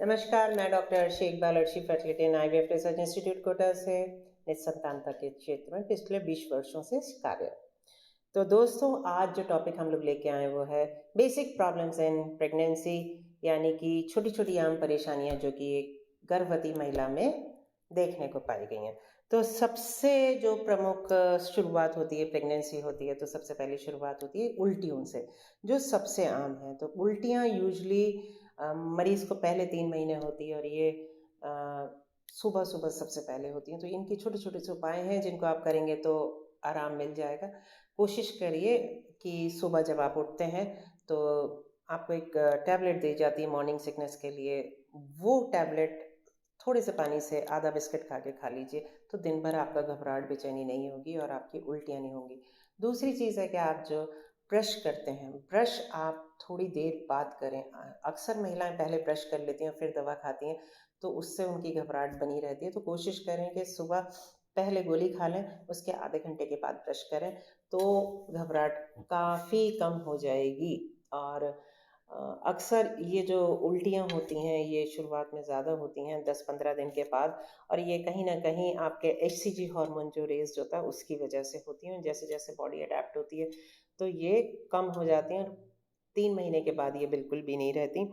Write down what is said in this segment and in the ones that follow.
नमस्कार, मैं डॉक्टर शेख बालर्शी fertility and IVF research institute Kota से निस्संतानता के क्षेत्र में पिछले 20 वर्षों से कार्यरत। तो दोस्तों, आज जो टॉपिक हम लोग लेके आए वो है बेसिक प्रॉब्लम्स इन प्रेगनेंसी, यानी कि छोटी-छोटी आम परेशानियां जो कि एक गर्भवती महिला में देखने को पाई गई हैं। तो सबसे जो प्रमुख शुरुआत होती है, प्रेगनेंसी होती है तो सबसे पहली शुरुआत होती है उल्टियों से, जो सबसे आम है। तो उल्टियाँ यूजुअली मरीज़ को पहले 3 महीने होती है और ये सुबह-सुबह सबसे पहले होती हैं। तो इनकी छोटे-छोटे से उपाय हैं जिनको आप करेंगे तो आराम मिल जाएगा। कोशिश करिए कि सुबह जब आप उठते हैं तो आपको एक टैबलेट दी जाती है मॉर्निंग सिकनेस के लिए, वो टैबलेट थोड़े से पानी से आधा बिस्किट खा के खा लीजिए, तो दिन भर आपका घबराहट, बेचैनी नहीं होगी और आपकी उल्टियाँ नहीं होंगी। दूसरी चीज़ है कि आप जो ब्रश करते हैं, ब्रश आप थोड़ी देर बाद करें। अक्सर महिलाएँ पहले ब्रश कर लेती हैं, फिर दवा खाती हैं, तो उससे उनकी घबराहट बनी रहती है। तो कोशिश करें कि सुबह पहले गोली खा लें, उसके आधे घंटे के बाद ब्रश करें, तो घबराहट काफ़ी कम हो जाएगी। और अक्सर ये जो उल्टियाँ होती हैं, ये शुरुआत में ज़्यादा होती हैं 10-15 दिन के बाद, और ये कहीं न कहीं आपके एचसीजी हार्मोन जो रेज़ होता है, उसकी वजह से होती हैं। जैसे-जैसे बॉडी अडैप्ट होती है, तो ये कम हो जाती हैं और 3 महीने के बाद ये बिल्कुल भी नहीं रहती।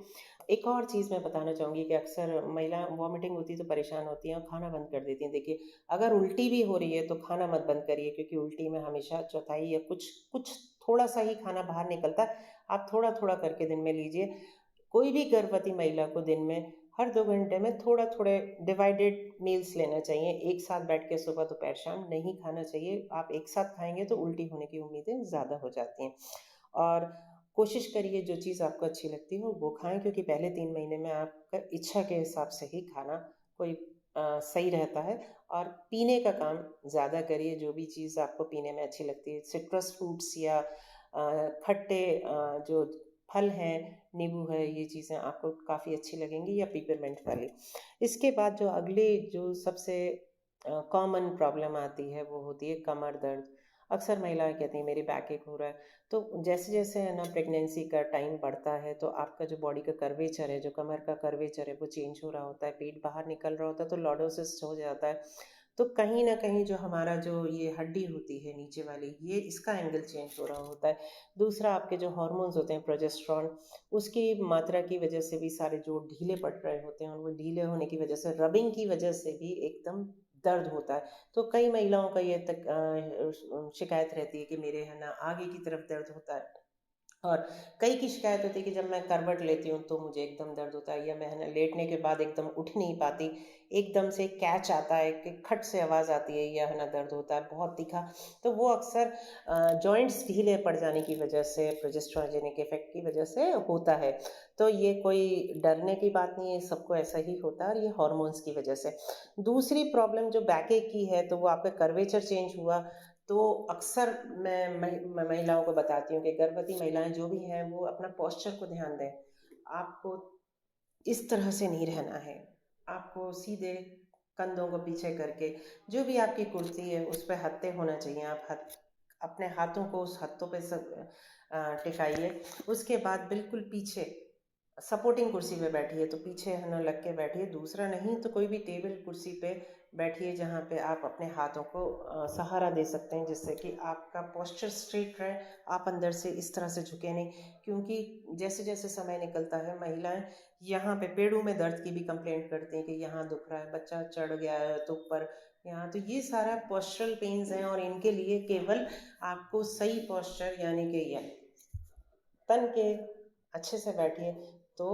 एक और चीज़ मैं बताना चाहूँगी कि अक्सर महिला वॉमिटिंग होती है तो परेशान होती हैं और खाना बंद कर देती हैं। देखिए, अगर उल्टी भी हो रही है तो खाना मत बंद करिए, क्योंकि उल्टी में हमेशा चौथाई या कुछ कुछ थोड़ा-सा ही खाना बाहर निकलता है। आप थोड़ा-थोड़ा करके दिन में लीजिए। कोई भी गर्भवती महिला को दिन में हर 2 घंटे में थोड़ा-थोड़े डिवाइडेड मील्स लेना चाहिए। एक साथ बैठ के सुबह, दोपहर, शाम नहीं खाना चाहिए। आप एक साथ खाएँगे तो उल्टी होने की उम्मीदें ज़्यादा हो जाती हैं। और कोशिश करिए जो चीज़ आपको अच्छी लगती हो वो खाएँ, क्योंकि पहले 3 महीने में आपका इच्छा के हिसाब से ही खाना कोई सही रहता है। और पीने का काम ज़्यादा करिए, जो भी चीज़ आपको पीने में अच्छी लगती है, सिट्रस फ्रूट्स या खट्टे जो फल हैं, नींबू है, ये चीज़ें आपको काफ़ी अच्छी लगेंगी, या पेपरमिंट वाली। इसके बाद जो अगली जो सबसे कॉमन प्रॉब्लम आती है वो होती है कमर दर्द। अक्सर महिलाएँ कहती हैं मेरी बैक एक हो रहा है। तो जैसे-जैसे है ना प्रेगनेंसी का टाइम बढ़ता है, तो आपका जो बॉडी का कर्वेचर है, जो कमर का कर्वेचर है, वो चेंज हो रहा होता है, पेट बाहर निकल रहा होता है, तो लॉर्डोसिस हो जाता है। तो कहीं न कहीं जो हमारा जो ये हड्डी होती है नीचे वाली, ये इसका एंगल चेंज हो रहा होता है। दूसरा, आपके जो हार्मोन्स होते हैं प्रोजेस्टेरॉन, उसकी मात्रा की वजह से भी सारे जोड़ ढीले पड़ रहे होते हैं, और वो ढीले होने की वजह से, रबिंग की वजह से भी एकदम दर्द होता है। तो कई महिलाओं का ये शिकायत रहती है कि मेरे है ना आगे की तरफ दर्द होता है। और कई की शिकायत होती है कि जब मैं करवट लेती हूँ तो मुझे एकदम दर्द होता है, या मैं है ना लेटने के बाद एकदम उठ नहीं पाती, एकदम से कैच आता है कि खट से आवाज़ आती है, या है ना दर्द होता है बहुत तीखा। तो वो अक्सर जॉइंट्स ढीले पड़ जाने की वजह से, प्रोजेस्टेरोजेनिक इफेक्ट की वजह से होता है। तो ये कोई डरने की बात नहीं है, सबको ऐसा ही होता है, और ये हार्मोन्स की वजह से। दूसरी प्रॉब्लम जो बैकएक की है, तो वो आपका कर्वेचर चेंज हुआ। तो अक्सर मैं महिलाओं को बताती हूँ कि गर्भवती महिलाएँ जो भी हैं वो अपना पोस्चर को ध्यान दें। आपको इस तरह से नहीं रहना है। आपको सीधे कंधों को पीछे करके, जो भी आपकी कुर्सी है उस पे हत्थे होना चाहिए। आप अपने हाथों को उस हत्थों पे टिकाइए। उसके बाद बिल्कुल पीछे सपोर्टिंग कुर्सी पे बैठिए, तो पीछे है ना लग के बैठिए। दूसरा, नहीं तो कोई भी टेबल कुर्सी पे बैठिए जहाँ पे आप अपने हाथों को सहारा दे सकते हैं, जिससे कि आपका पोस्चर स्ट्रेट रहे, आप अंदर से इस तरह से झुके नहीं। क्योंकि जैसे-जैसे समय निकलता है, महिलाएँ यहाँ पे पेड़ों में दर्द की भी कंप्लेंट करती हैं कि यहाँ दुख रहा है, बच्चा चढ़ गया है तो ऊपर यहाँ, तो ये सारा पोस्चरल पेन्स हैं, और इनके लिए केवल आपको सही पोस्चर, यानी कि ये तन के अच्छे से बैठिए, तो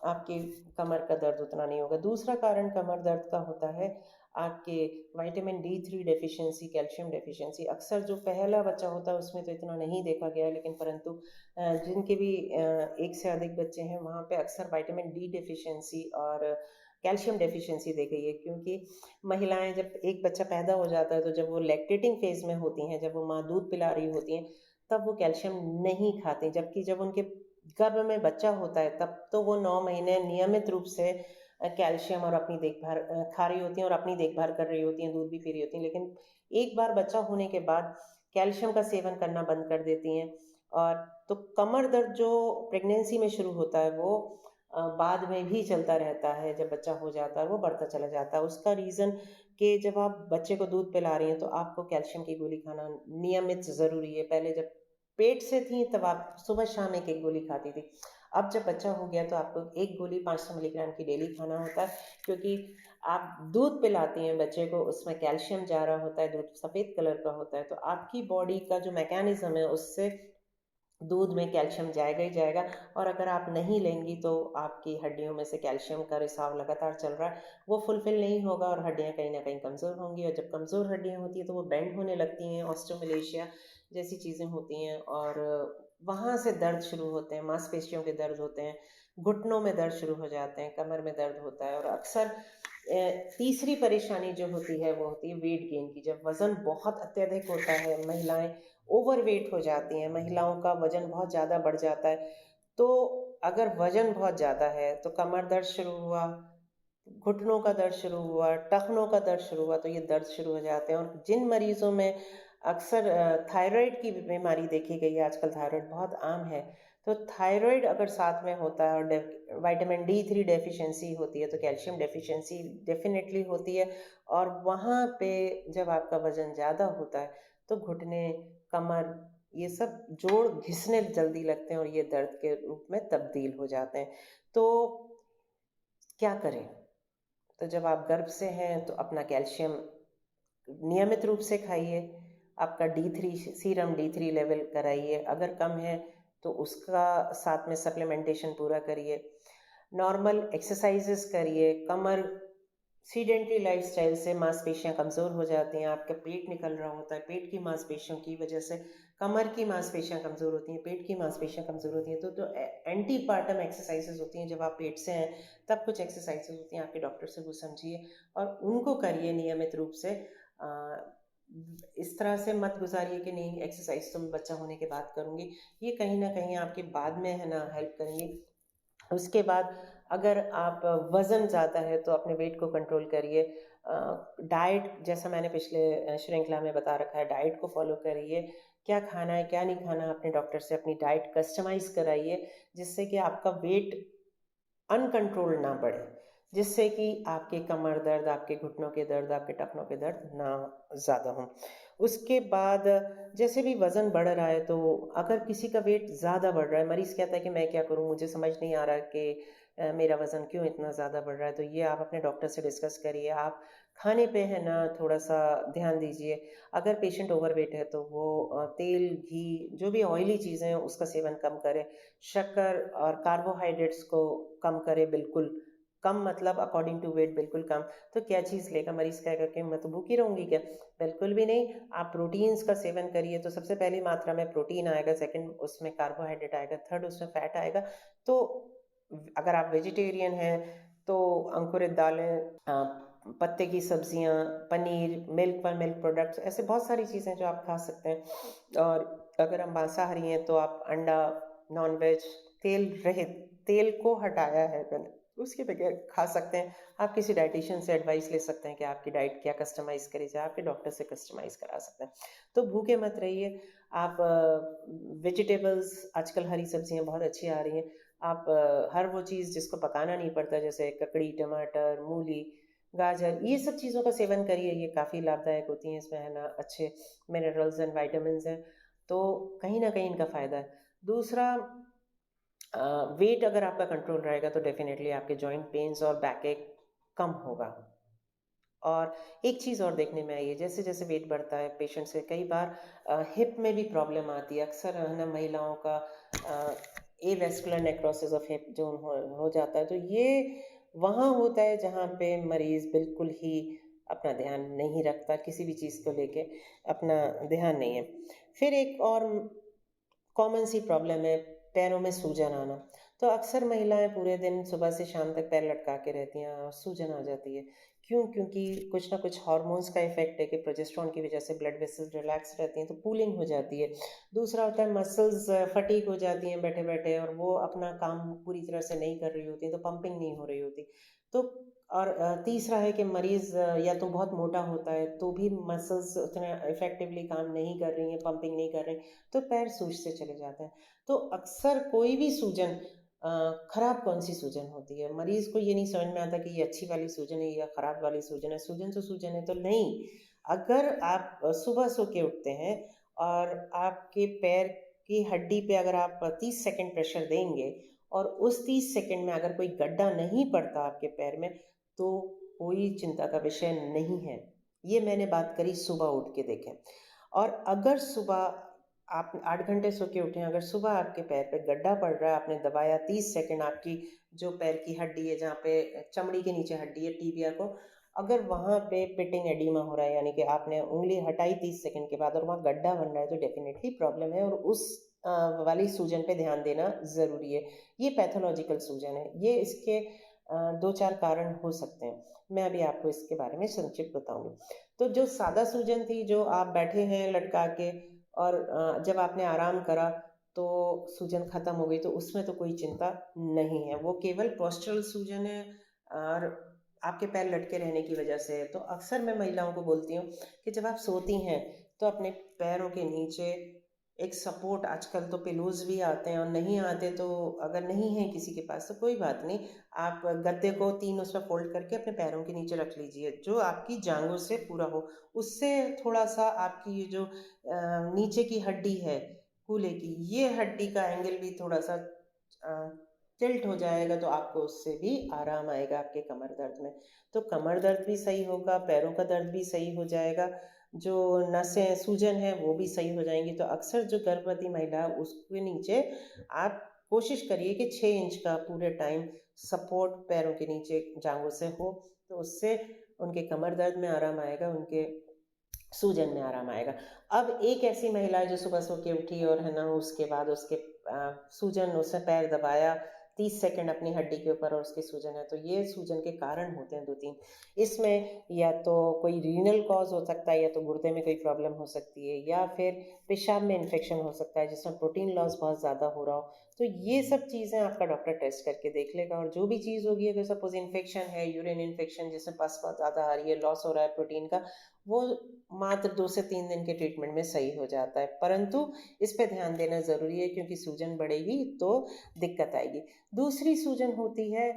आपकी कमर का दर्द उतना नहीं होगा। दूसरा कारण कमर दर्द का होता है आपके vitamin D3 deficiency, calcium deficiency. अक्सर जो पहला बच्चा होता है उसमें तो इतना नहीं देखा गया है, लेकिन परंतु जिनके भी 1 से अधिक बच्चे हैं, वहाँ पे अक्सर विटामिन डी डेफिशिएंसी और कैल्शियम डेफिशिएंसी देखी है। क्योंकि महिलाएँ जब एक बच्चा पैदा हो जाता है, तो जब वो लैक्टेटिंग फेज़ में होती हैं, जब वो माँ दूध पिला रही होती हैं, तब वो कैल्शियम नहीं खाती। जबकि जब उनके गर्भ में बच्चा होता है, तब तो वो 9 महीने नियमित रूप से कैल्शियम और अपनी देखभाल खा रही होती हैं और अपनी देखभाल कर रही होती हैं, दूध भी पी रही होती हैं। लेकिन एक बार बच्चा होने के बाद कैल्शियम का सेवन करना बंद कर देती हैं। और तो कमर दर्द जो प्रेगनेंसी में शुरू होता है, वो बाद में भी चलता रहता है, जब बच्चा हो जाता है वो बढ़ता चला जाता है। उसका रीज़न कि जब आप बच्चे को दूध पिला रही हैं तो आपको कैल्शियम की गोली खाना नियमित ज़रूरी है। पहले जब पेट से थी तब आप सुबह-शाम 1-1 गोली खाती थी। अब जब बच्चा हो गया तो आपको 1 गोली 500 मिलीग्राम की डेली खाना होता है, क्योंकि आप दूध पिलाती हैं बच्चे को, उसमें कैल्शियम जा रहा होता है, दूध सफ़ेद कलर का होता है, तो आपकी बॉडी का जो मैकेनिज़्म है उससे दूध में कैल्शियम जाएगा ही जाएगा। और अगर आप नहीं लेंगी तो आपकी हड्डियों में से कैल्शियम का रिसाव लगातार चल रहा है, वो फुलफ़िल नहीं होगा और हड्डियाँ कहीं न कहीं कमज़ोर होंगी, और जब कमज़ोर हड्डियाँ होती हैं तो वो बेंड होने लगती हैं, ऑस्टियोमैलेशिया जैसी चीज़ें होती हैं, और वहाँ से दर्द शुरू होते हैं, मांसपेशियों के दर्द होते हैं, घुटनों में दर्द शुरू हो जाते हैं, कमर में दर्द होता है। और अक्सर तीसरी परेशानी जो होती है वो होती है वेट गेन की। जब वज़न बहुत अत्यधिक होता है, महिलाएँ ओवरवेट हो जाती हैं, महिलाओं का वज़न बहुत ज़्यादा बढ़ जाता है, तो अगर वज़न बहुत ज़्यादा है तो कमर दर्द शुरू हुआ, घुटनों का दर्द शुरू हुआ, टखनों का दर्द शुरू हुआ, तो ये दर्द शुरू हो जाते हैं। और जिन मरीज़ों में अक्सर थायरॉइड की बीमारी देखी गई है, आजकल थायरॉइड बहुत आम है, तो थायरॉइड अगर साथ में होता है और विटामिन D3 डेफिशिएंसी होती है, तो कैल्शियम डेफिशिएंसी डेफ़िनेटली होती है। और वहाँ पे जब आपका वज़न ज़्यादा होता है, तो घुटने, कमर, ये सब जोड़ घिसने जल्दी लगते हैं और ये दर्द के रूप में तब्दील हो जाते हैं। तो क्या करें? तो जब आप गर्भ से हैं तो अपना कैल्शियम नियमित रूप से खाइए, आपका D3 सीरम D3 लेवल कराइए, अगर कम है तो उसका साथ में सप्लीमेंटेशन पूरा करिए। नॉर्मल एक्सरसाइज़ेज़ करिए, कमर सीडेंटरी लाइफ़स्टाइल से मांसपेशियाँ कमज़ोर हो जाती हैं, आपका पेट निकल रहा होता है, पेट की मांसपेशियों की वजह से कमर की मांसपेशियाँ कमज़ोर होती हैं, पेट की मांसपेशियाँ कमज़ोर होती हैं, तो एंटीपार्टम एक्सरसाइज़ेज़ होती हैं, जब आप पेट से हैं, तब कुछ एक्सरसाइज़ेज़ होती हैं, आपके डॉक्टर से वो समझिए और उनको करिए नियमित रूप से। इस तरह से मत गुज़ारिए कि नहीं एक्सरसाइज़ तो मैं बच्चा होने के बाद करूँगी, ये कहीं न कहीं आपके बाद में है ना हेल्प करेंगी। उसके बाद अगर आप वज़न ज़्यादा है तो अपने वेट को कंट्रोल करिए। डाइट जैसा मैंने पिछले श्रृंखला में बता रखा है, डाइट को फ़ॉलो करिए। क्या खाना है, क्या नहीं खाना, अपने डॉक्टर से अपनी डाइट कस्टमाइज़ कराइए, जिससे कि आपका वेट अनकंट्रोल्ड ना बढ़े, जिससे कि आपके कमर दर्द, आपके घुटनों के दर्द, आपके टखनों के दर्द ना ज़्यादा हों। उसके बाद जैसे भी वज़न बढ़ रहा है, तो अगर किसी का वेट ज़्यादा बढ़ रहा है, मरीज़ कहता है कि मैं क्या करूँ? मुझे समझ नहीं आ रहा कि मेरा वज़न क्यों इतना ज़्यादा बढ़ रहा है? तो ये आप अपने डॉक्टर से डिस्कस करिए। आप खाने पे है ना थोड़ा-सा ध्यान दीजिए। अगर पेशेंट ओवरवेट है तो वो तेल, घी, जो भी ऑयली चीज़ें हैं उसका सेवन कम करें। शक्कर और कार्बोहाइड्रेट्स को कम करें बिल्कुल। कम मतलब अकॉर्डिंग टू वेट बिल्कुल कम। तो क्या चीज़ लेगा? मरीज़ कहेगा कि मैं तो भूखी रहूँगी क्या? बिल्कुल भी नहीं। आप प्रोटीन्स का सेवन करिए, तो सबसे पहली मात्रा में प्रोटीन आएगा, सेकंड उसमें कार्बोहाइड्रेट आएगा, थर्ड उसमें फैट आएगा। तो अगर आप वेजिटेरियन हैं तो अंकुरित दालें, पत्ते की सब्जियाँ, पनीर, मिल्क व मिल्क प्रोडक्ट्स, ऐसे बहुत सारी चीज़ें जो आप खा सकते हैं। और अगर हम मांसाहारी हैं तो आप अंडा, नॉन-वेज, तेल रहित, तेल को हटाया है मैंने, उसके बगैर खा सकते हैं। आप किसी डायटीशियन से एडवाइस ले सकते हैं कि आपकी डाइट क्या कस्टमाइज़ करी जाए, आपके डॉक्टर से कस्टमाइज़ करा सकते हैं। तो भूखे मत रहिए। आप वेजिटेबल्स, आजकल हरी सब्जियाँ बहुत अच्छी आ रही हैं। आप हर वो चीज़ जिसको पकाना नहीं पड़ता, जैसे ककड़ी, टमाटर, मूली, गाजर, ये सब चीज़ों का सेवन करिए, ये काफ़ी लाभदायक होती हैं, इसमें है ना अच्छे मिनरल्स एंड विटामिन्स हैं, तो कहीं न कहीं इनका फ़ायदा है। दूसरा, वेट अगर आपका कंट्रोल रहेगा तो डेफ़िनेटली आपके जॉइंट पेन्स और बैकएक कम होगा। और एक चीज़ और देखने में आई है, जैसे-जैसे वेट बढ़ता है पेशेंट्स के, कई बार हिप में भी प्रॉब्लम आती है। अक्सर है ना महिलाओं का अ, एवास्कुलर नेक्रोसिस ऑफ हिप जो हो जाता है, तो ये वहाँ होता है जहाँ पे मरीज़ बिल्कुल ही अपना ध्यान नहीं रखता, किसी भी चीज़ को लेके अपना ध्यान नहीं है। फिर एक और कॉमन सी प्रॉब्लम है, पैरों में सूजन आना। तो अक्सर महिलाएँ पूरे दिन सुबह से शाम तक पैर लटका के रहती हैं और सूजन आ जाती है। क्यों? क्योंकि कुछ न कुछ हार्मोन्स का इफ़ेक्ट है कि प्रोजेस्टेरोन की वज़ह से ब्लड वेसल्स रिलैक्स रहती हैं, तो पूलिंग हो जाती है। दूसरा होता है मसल्स फटीग हो जाती हैं बैठे-बैठे, और वो अपना काम पूरी तरह से नहीं कर रही होती हैं, तो पंपिंग नहीं हो रही होती। तो और तीसरा है कि मरीज़ या तो बहुत मोटा होता है, तो भी मसल्स उतना इफ़ेक्टिवली काम नहीं कर रही हैं, पंपिंग नहीं कर रही, तो पैर सूजते चले जाते हैं। तो अक्सर कोई भी सूजन खराब कौन सी सूजन होती है। मरीज़ को ये नहीं समझ में आता कि ये अच्छी वाली सूजन है या खराब वाली सूजन है। सूजन तो सूजन है, तो नहीं। अगर आप सुबह सो के उठते हैं और आपके पैर की हड्डी पे अगर आप 30 सेकंड प्रेशर देंगे और उस 30 सेकंड में अगर कोई गड्ढा नहीं पड़ता आपके पैर में, तो कोई चिंता का विषय नहीं है। ये मैंने बात करी सुबह उठ के देखें। और अगर सुबह आप 8 घंटे सो के उठे हैं, अगर सुबह आपके पैर पे गड्ढा पड़ रहा है, आपने दबाया 30 सेकंड, आपकी जो पैर की हड्डी है, जहाँ पे चमड़ी के नीचे हड्डी है, टिबिया को, अगर वहाँ पे पिटिंग एडिमा हो रहा है, यानी कि आपने उँगली हटाई 30 सेकंड के बाद और वहाँ गड्ढा बन रहा है, तो डेफ़िनेटली प्रॉब्लम है और उस वाली सूजन पे ध्यान देना ज़रूरी है। ये पैथोलॉजिकल सूजन है। ये इसके 2-4 कारण हो सकते हैं। मैं अभी आपको इसके बारे में संक्षिप्त बताऊँगी। तो जो सादा सूजन थी, जो आप बैठे हैं लटका के और जब आपने आराम करा तो सूजन खत्म हो गई, तो उसमें तो कोई चिंता नहीं है। वो केवल पोस्चरल सूजन है और आपके पैर लटके रहने की वजह से है। तो अक्सर मैं महिलाओं को बोलती हूँ कि जब आप सोती हैं तो अपने पैरों के नीचे एक सपोर्ट, आजकल तो पिलोज़ भी आते हैं, और नहीं आते तो अगर नहीं है किसी के पास तो कोई बात नहीं, आप गद्दे को 3 उसमें फ़ोल्ड करके अपने पैरों के नीचे रख लीजिए, जो आपकी जाँघों से पूरा हो। उससे थोड़ा-सा आपकी ये जो नीचे की हड्डी है कूल्हे की, ये हड्डी का एंगल भी थोड़ा-सा टिल्ट हो जाएगा, तो आपको उससे भी आराम आएगा आपके कमर दर्द में। तो कमर दर्द भी सही होगा, पैरों का दर्द भी सही हो जाएगा, जो नसें सूजन है वो भी सही हो जाएँगी। तो अक्सर जो गर्भवती महिला है उसके नीचे आप कोशिश करिए कि 6 इंच का पूरे टाइम सपोर्ट पैरों के नीचे जाँघों से हो, तो उससे उनके कमर दर्द में आराम आएगा, उनके सूजन में आराम आएगा। अब एक ऐसी महिला है जो सुबह सो के उठी और है ना, उसके बाद उसके सूजन, उसने पैर दबाया 30 सेकंड अपनी हड्डी के ऊपर और उसकी सूजन है, तो ये सूजन के कारण होते हैं 2-3। इसमें या तो कोई रीनल कॉज़ हो सकता है, या तो गुर्दे में कोई प्रॉब्लम हो सकती है, या फिर पेशाब में इन्फेक्शन हो सकता है जिसमें प्रोटीन लॉस बहुत ज़्यादा हो रहा हो। तो ये सब चीज़ें आपका डॉक्टर टेस्ट करके देख लेगा, और जो भी चीज़ होगी, अगर सपोज़ इन्फेक्शन है, यूरिन इन्फेक्शन जिसमें पस बहुत ज़्यादा आ रही है, लॉस हो रहा है प्रोटीन का, वो मात्र 2 से 3 दिन के ट्रीटमेंट में सही हो जाता है। परंतु इस पे ध्यान देना ज़रूरी है, क्योंकि सूजन बढ़ेगी तो दिक्कत आएगी। दूसरी सूजन होती है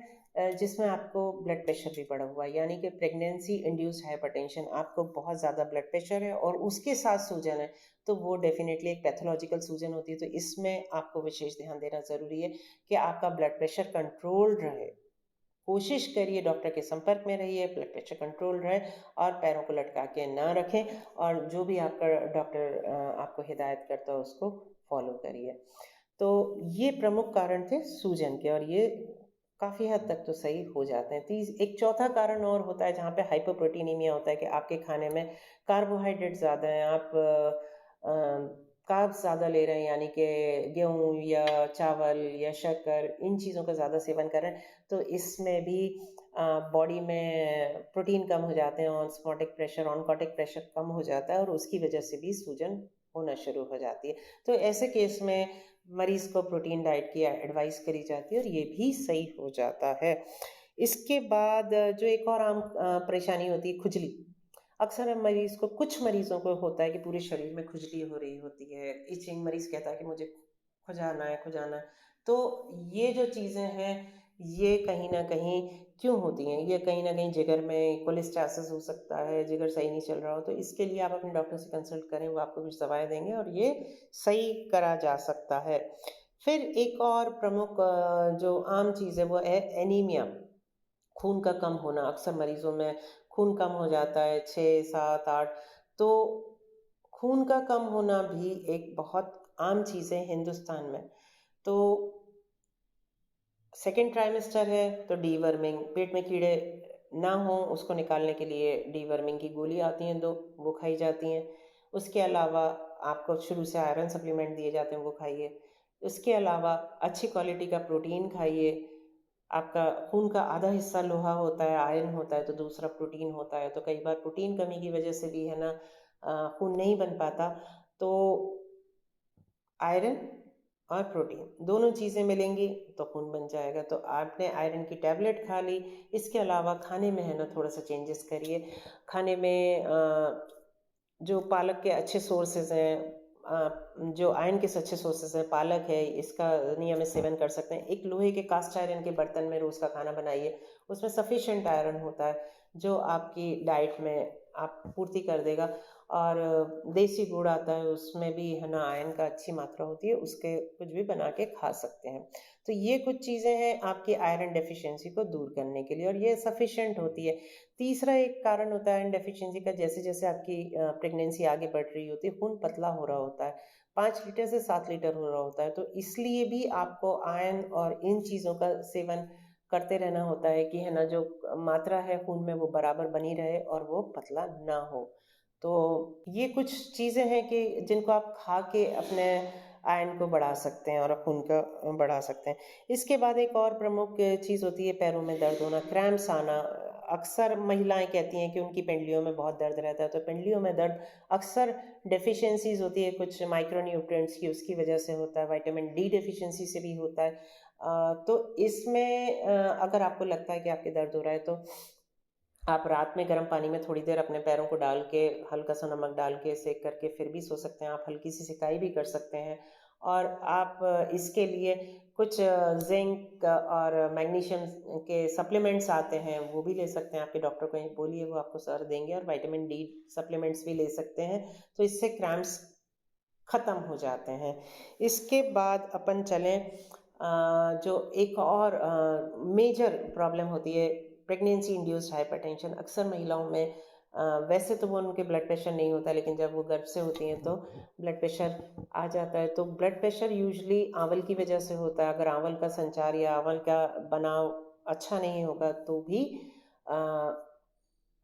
जिसमें आपको ब्लड प्रेशर भी बढ़ा हुआ है, यानी कि प्रेगनेंसी इंड्यूस्ड हाइपरटेंशन, आपको बहुत ज़्यादा ब्लड प्रेशर है और उसके साथ सूजन है, तो वो डेफ़िनेटली एक पैथोलॉजिकल सूजन होती है। तो इसमें आपको विशेष ध्यान देना ज़रूरी है कि आपका ब्लड प्रेशर कंट्रोल्ड रहे। कोशिश करिए, डॉक्टर के संपर्क में रहिए, ब्लड प्रेशर कंट्रोल रहे और पैरों को लटका के ना रखें, और जो भी आपका डॉक्टर आपको हिदायत करता है उसको फॉलो करिए। तो ये प्रमुख कारण थे सूजन के, और ये काफ़ी हद तक तो सही हो जाते हैं। एक चौथा कारण और होता है जहाँ पे हाइपोप्रोटीनीमिया होता है कि आपके खाने में कार्बोहाइड्रेट ज़्यादा हैं, आप कार्ब्स ज़्यादा ले रहे हैं, यानी कि गेहूँ या चावल या शक्कर, इन चीज़ों का ज़्यादा सेवन कर रहे हैं, तो इसमें भी बॉडी में प्रोटीन कम हो जाते हैं, ऑस्मोटिक प्रेशर, ऑनकोटिक प्रेशर कम हो जाता है, और उसकी वजह से भी सूजन होना शुरू हो जाती है। तो ऐसे केस में मरीज़ को प्रोटीन डाइट की एडवाइस करी जाती है और ये भी सही हो जाता है। इसके बाद जो एक और आम परेशानी होती है, खुजली। अक्सर हम मरीज़ को, कुछ मरीज़ों को होता है कि पूरे शरीर में खुजली हो रही होती है, इचिंग, मरीज़ कहता है कि मुझे खुजाना है, खुजाना है। तो ये जो चीज़ें हैं, ये कहीं न कहीं क्यों होती हैं? ये कहीं न कहीं जिगर में कोलेस्टासिस हो सकता है, जिगर सही नहीं चल रहा हो, तो इसके लिए आप अपने डॉक्टर से कंसल्ट करें, वो आपको कुछ दवाएँ देंगे और ये सही करा जा सकता है। फिर एक और प्रमुख जो आम चीज़ है वो है एनीमिया, खून का कम होना। अक्सर मरीज़ों में खून कम हो जाता है 6, 7, 8, तो खून का कम होना भी एक बहुत आम चीज़ है हिंदुस्तान में। तो सेकंड ट्राइमेस्टर है तो डीवर्मिंग, पेट में कीड़े ना हों उसको निकालने के लिए डीवर्मिंग की गोली आती हैं 2, वो खाई जाती हैं। उसके अलावा आपको शुरू से आयरन सप्लीमेंट दिए जाते हैं, वो खाइए। उसके अलावा अच्छी क्वालिटी का प्रोटीन खाइए। आपका खून का आधा हिस्सा लोहा होता है, आयरन होता है, तो दूसरा प्रोटीन होता है। तो कई बार प्रोटीन कमी की वजह से भी है ना, खून नहीं बन पाता। तो आयरन और प्रोटीन दोनों चीज़ें मिलेंगी तो खून बन जाएगा। तो आपने आयरन की टैबलेट खा ली। इसके अलावा खाने में है ना थोड़ा-सा चेंजेस करिए। खाने में जो पालक के अच्छे सोर्सेज़ हैं, जो आयरन के अच्छे सोर्सेस हैं, पालक है, इसका नियमित सेवन कर सकते हैं। एक लोहे के कास्ट आयरन के बर्तन में रोज़ का खाना बनाइए, उसमें सफिशिएंट आयरन होता है, जो आपकी डाइट में आप पूर्ति कर देगा। और देसी गुड़ आता है, उसमें भी है ना आयरन का अच्छी मात्रा होती है, उसके कुछ भी बना के खा सकते हैं। तो ये कुछ चीज़ें हैं आपकी आयरन डेफिशिएंसी को दूर करने के लिए, और ये सफिशिएंट होती है। तीसरा एक कारण होता है आयरन डेफिशिएंसी का, जैसे-जैसे आपकी प्रेगनेंसी आगे बढ़ रही होती है, खून पतला हो रहा होता है, 5 लीटर से 7 लीटर हो रहा होता है, तो इसलिए भी आपको आयरन और इन चीज़ों का सेवन करते रहना होता है कि है ना, जो मात्रा है खून में वो बराबर बनी रहे और वो पतला ना हो। तो ये कुछ चीज़ें हैं कि जिनको आप खा के अपने आयरन को बढ़ा सकते हैं और खून का बढ़ा सकते हैं। इसके बाद एक और प्रमुख चीज़ होती है पैरों में दर्द होना, क्रैम्प्स आना। अक्सर महिलाएँ कहती हैं कि उनकी पिंडलियों में बहुत दर्द रहता है, तो पिंडलियों में दर्द अक्सर डेफ़िशिएंसीज़ होती है कुछ माइक्रोन्यूट्रिएंट्स की, उसकी वजह से होता है, विटामिन डी डेफ़िशिएंसी से भी होता है। तो इसमें अगर आपको लगता है कि आपके दर्द हो रहा है, तो आप रात में गर्म पानी में थोड़ी देर अपने पैरों को डाल के, हल्का सा नमक डाल के सेक करके फिर भी सो सकते हैं। आप हल्की सी सिकाई भी कर सकते हैं, और आप इसके लिए कुछ ज़िंक और मैग्नीशियम के सप्लीमेंट्स आते हैं, वो भी ले सकते हैं। आपके डॉक्टर को बोलिए, वो आपको सर देंगे, और विटामिन डी सप्लीमेंट्स भी ले सकते हैं, तो इससे क्रैम्प्स ख़त्म हो जाते हैं। इसके बाद अपन चलें, जो एक और मेजर प्रॉब्लम होती है, प्रेगनेंसी इंड्यूस्ड हाइपरटेंशन। अक्सर महिलाओं में वैसे तो वो उनके ब्लड प्रेशर नहीं होता, लेकिन जब वो गर्भ से होती हैं तो ब्लड प्रेशर आ जाता है। तो ब्लड प्रेशर यूजुअली आंवल की वजह से होता है। अगर आंवल का संचार या आंवल का बनाव अच्छा नहीं होगा, तो भी अ,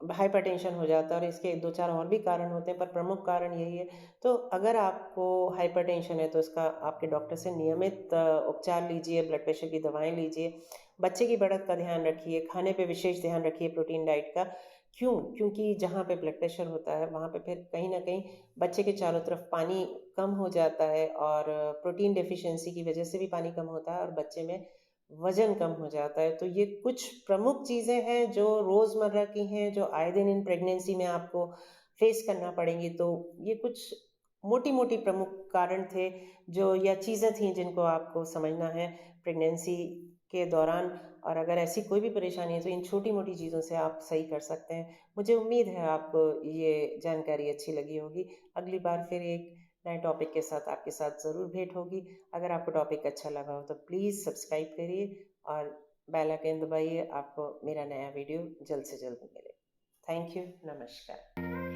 हाइपरटेंशन हो जाता है, और इसके 2-4 और भी कारण होते हैं, पर प्रमुख कारण यही है। तो अगर आपको हाइपरटेंशन है, तो इसका आपके डॉक्टर से नियमित उपचार लीजिए, ब्लड प्रेशर की दवाएँ लीजिए। बच्चे की बढ़त का ध्यान रखिए, खाने पे विशेष ध्यान रखिए, प्रोटीन डाइट का। क्यों? क्योंकि जहाँ पे ब्लड प्रेशर होता है, वहाँ पे फिर कहीं न कहीं बच्चे के चारों तरफ पानी कम हो जाता है, और प्रोटीन डेफ़िशिएंसी की वजह से भी पानी कम होता है, और बच्चे में वज़न कम हो जाता है। तो ये कुछ प्रमुख चीज़ें हैं जो रोज़मर्रा की हैं, जो आए दिन इन प्रेगनेंसी में आपको फ़ेस करना पड़ेंगी। तो ये कुछ मोटी-मोटी प्रमुख कारण थे, जो या चीज़ें थीं जिनको आपको समझना है प्रेगनेंसी के दौरान। और अगर ऐसी कोई भी परेशानी है, तो इन छोटी-मोटी चीज़ों से आप सही कर सकते हैं। मुझे उम्मीद है आपको ये जानकारी अच्छी लगी होगी। अगली बार फिर एक नए टॉपिक के साथ आपके साथ ज़रूर भेंट होगी। अगर आपको टॉपिक अच्छा लगा हो, तो प्लीज़ सब्सक्राइब करिए और बेल आइकन दबाइए, आपको मेरा नया वीडियो जल्द से जल्द मिले। Thank you. नमस्कार।